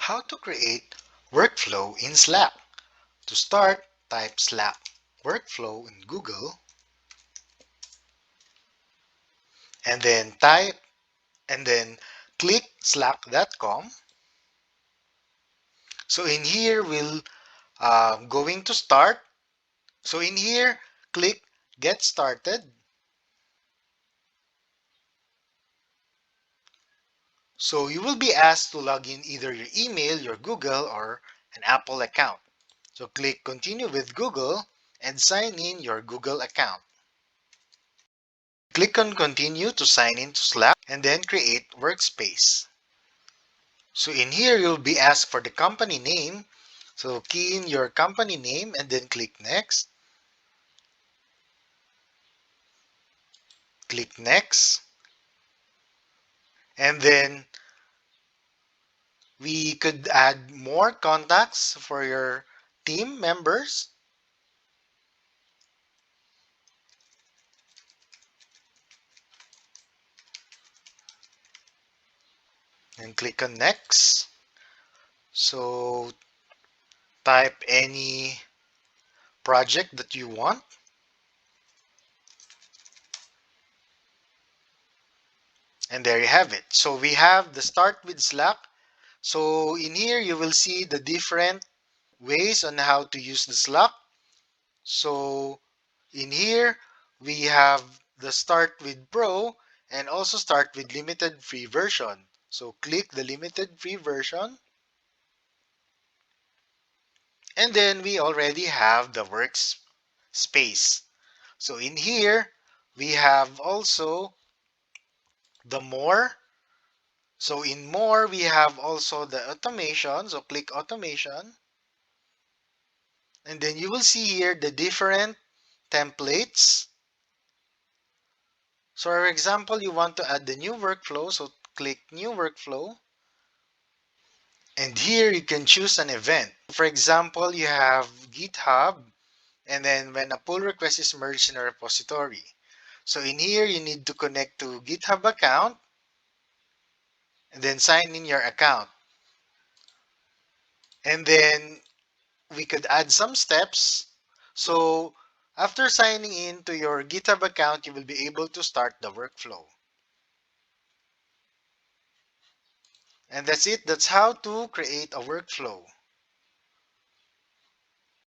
How to create workflow in Slack. To start, type Slack workflow in Google and then click slack.com. So in here we'll going to start. So in here, click get started. So you will be asked to log in either your email, your Google, or an Apple account. So click continue with Google and sign in your Google account. Click on continue to sign in to Slack and then create workspace. So in here, you'll be asked for the company name. So key in your company name and then click next. Click next. And then we could add more contacts for your team members. And click on next. So type any project that you want. And there you have it. So we have the start with Slack. So in here, you will see the different ways on how to use the Slack. So in here, we have the start with Pro and also start with limited free version. So click the limited free version. And then we already have the workspace. So in here, we have also the more. So in more, we have also the automation. So click automation. And then you will see here the different templates. So for example, you want to add the new workflow. So click new workflow. And here you can choose an event. For example, you have GitHub. And then when a pull request is merged in a repository. So in here, you need to connect to GitHub account and then sign in your account. And then we could add some steps. So after signing in to your GitHub account, you will be able to start the workflow. And that's it. That's how to create a workflow.